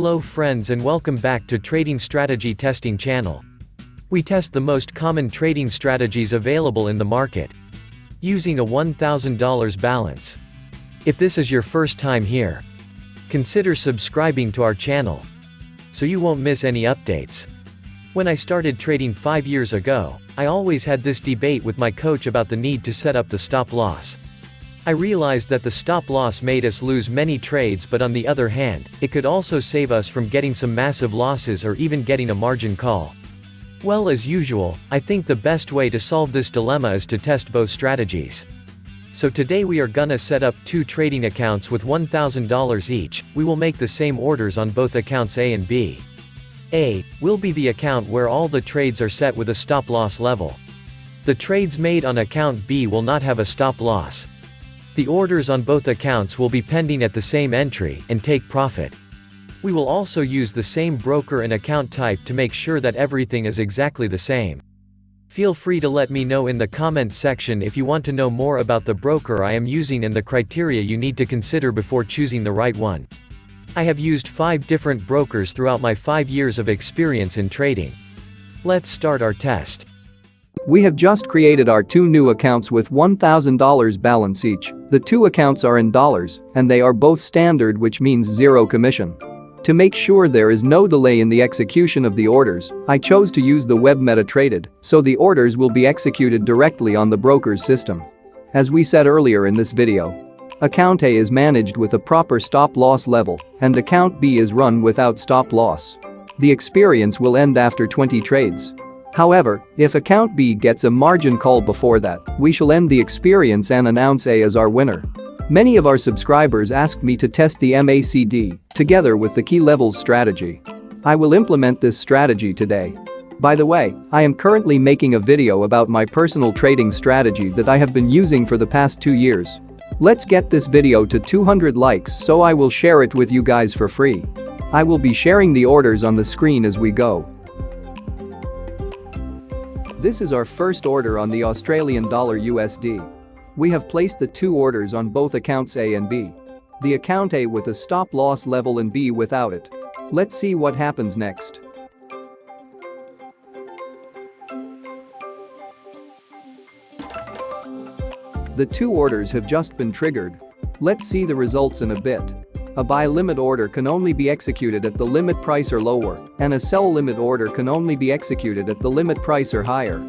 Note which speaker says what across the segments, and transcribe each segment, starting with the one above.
Speaker 1: Hello friends and welcome back to Trading Strategy Testing channel. We test the most common trading strategies available in the market using a $1,000 balance. If this is your first time here, consider subscribing to our channel so you won't miss any updates. When I started trading 5 years ago, I always had this debate with my coach about the need to set up the stop loss. I realized that the stop loss made us lose many trades, but on the other hand, it could also save us from getting some massive losses or even getting a margin call. Well, as usual, I think the best way to solve this dilemma is to test both strategies. So today we are gonna set up 2 trading accounts with $1,000 each. We will make the same orders on both accounts A and B. A will be the account where all the trades are set with a stop loss level. The trades made on account B will not have a stop loss. The orders on both accounts will be pending at the same entry, and take profit. We will also use the same broker and account type to make sure that everything is exactly the same. Feel free to let me know in the comment section if you want to know more about the broker I am using and the criteria you need to consider before choosing the right one. I have used 5 different brokers throughout my 5 years of experience in trading. Let's start our test.
Speaker 2: We have just created our 2 new accounts with $1,000 balance each. The 2 accounts are in dollars, and they are both standard, which means 0 commission. To make sure there is no delay in the execution of the orders, I chose to use the web MetaTrader, so the orders will be executed directly on the broker's system. As we said earlier in this video, account A is managed with a proper stop loss level, and account B is run without stop loss. The experience will end after 20 trades. However, if account B gets a margin call before that, we shall end the experience and announce A as our winner. Many of our subscribers asked me to test the MACD together with the key levels strategy. I will implement this strategy today. By the way, I am currently making a video about my personal trading strategy that I have been using for the past 2 years. Let's get this video to 200 likes, so I will share it with you guys for free. I will be sharing the orders on the screen as we go. This is our first order on the Australian dollar USD. We have placed the 2 orders on both accounts A and B. The account A with a stop loss level and B without it. Let's see what happens next. The 2 orders have just been triggered. Let's see the results in a bit. A buy limit order can only be executed at the limit price or lower, and a sell limit order can only be executed at the limit price or higher.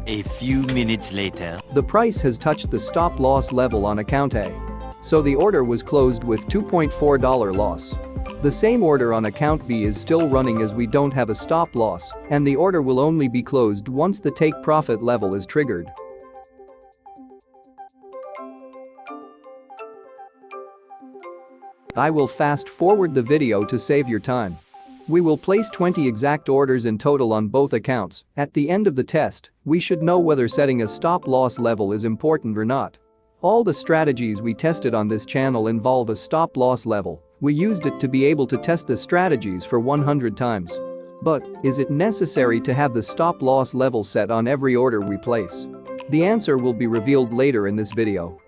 Speaker 3: A few minutes later.
Speaker 2: The price has touched the stop loss level on account A. So the order was closed with $2.4 loss. The same order on account B is still running as we don't have a stop loss, and the order will only be closed once the take profit level is triggered. I will fast forward the video to save your time. We will place 20 exact orders in total on both accounts. At the end of the test, we should know whether setting a stop loss level is important or not. All the strategies we tested on this channel involve a stop loss level. We used it to be able to test the strategies for 100 times. But, is it necessary to have the stop loss level set on every order we place? The answer will be revealed later in this video.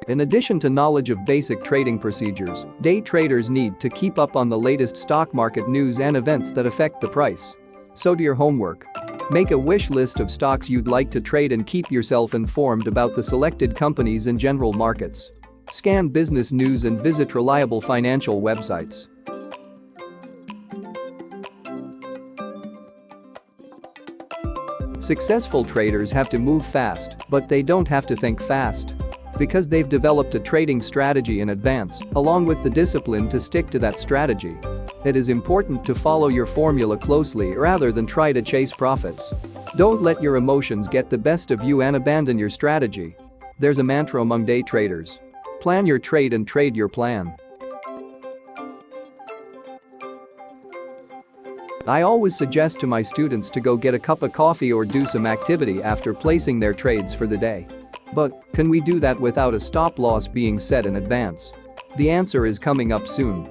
Speaker 2: In addition to knowledge of basic trading procedures, day traders need to keep up on the latest stock market news and events that affect the price. So do your homework. Make a wish list of stocks you'd like to trade and keep yourself informed about the selected companies and general markets. Scan business news and visit reliable financial websites. Successful traders have to move fast, but they don't have to think fast. Because they've developed a trading strategy in advance, along with the discipline to stick to that strategy. It is important to follow your formula closely rather than try to chase profits. Don't let your emotions get the best of you and abandon your strategy. There's a mantra among day traders. Plan your trade and trade your plan. I always suggest to my students to go get a cup of coffee or do some activity after placing their trades for the day. But, can we do that without a stop loss being set in advance? The answer is coming up soon.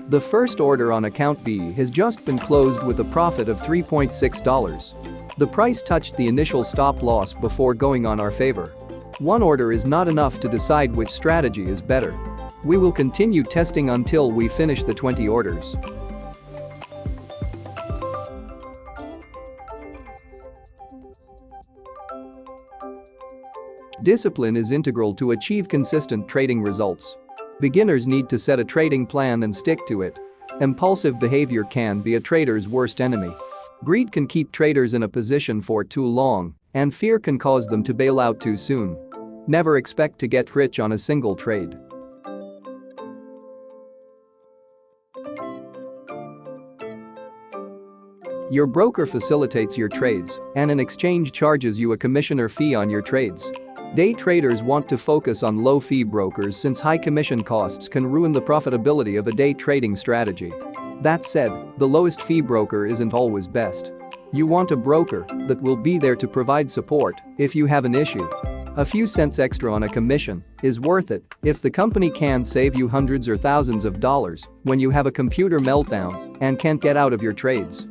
Speaker 2: The first order on account B has just been closed with a profit of $3.6. The price touched the initial stop loss before going on our favor. One order is not enough to decide which strategy is better. We will continue testing until we finish the 20 orders. Discipline is integral to achieve consistent trading results. Beginners need to set a trading plan and stick to it. Impulsive behavior can be a trader's worst enemy. Greed can keep traders in a position for too long, and fear can cause them to bail out too soon. Never expect to get rich on a single trade. Your broker facilitates your trades and in exchange charges you a commission or fee on your trades. Day traders want to focus on low-fee brokers since high commission costs can ruin the profitability of a day trading strategy. That said, the lowest fee broker isn't always best. You want a broker that will be there to provide support if you have an issue. A few cents extra on a commission is worth it if the company can save you hundreds or thousands of dollars when you have a computer meltdown and can't get out of your trades.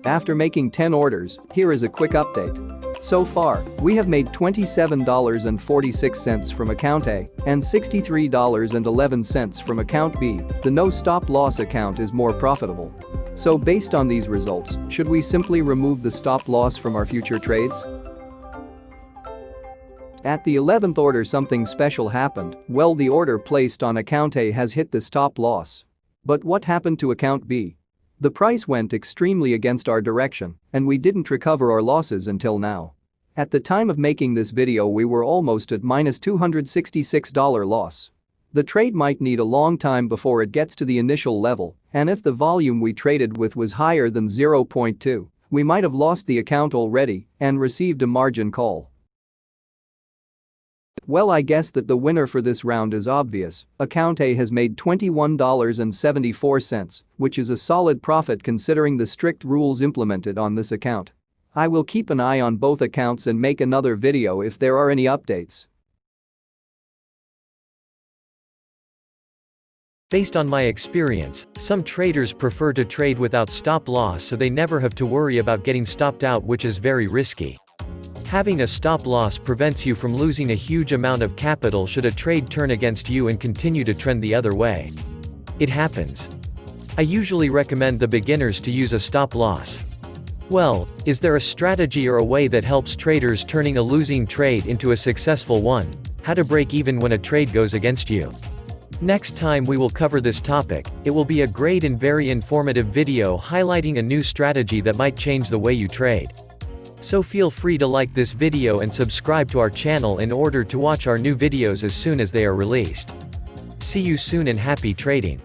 Speaker 2: After making 10 orders, here is a quick update. So far, we have made $27.46 from account A and $63.11 from account B. The no stop loss account is more profitable. So based on these results, should we simply remove the stop loss from our future trades? At the 11th order something special happened. Well, the order placed on account A has hit the stop loss. But what happened to account B? The price went extremely against our direction, and we didn't recover our losses until now. At the time of making this video we were almost at minus $266 loss. The trade might need a long time before it gets to the initial level, and if the volume we traded with was higher than 0.2, we might have lost the account already and received a margin call. Well, I guess that the winner for this round is obvious. Account A has made $21.74, which is a solid profit considering the strict rules implemented on this account. I will keep an eye on both accounts and make another video if there are any updates.
Speaker 1: Based on my experience, some traders prefer to trade without stop loss so they never have to worry about getting stopped out, which is very risky. Having a stop loss prevents you from losing a huge amount of capital should a trade turn against you and continue to trend the other way. It happens. I usually recommend the beginners to use a stop loss. Well, is there a strategy or a way that helps traders turning a losing trade into a successful one? How to break even when a trade goes against you? Next time we will cover this topic. It will be a great and very informative video highlighting a new strategy that might change the way you trade. So feel free to like this video and subscribe to our channel in order to watch our new videos as soon as they are released. See you soon and happy trading.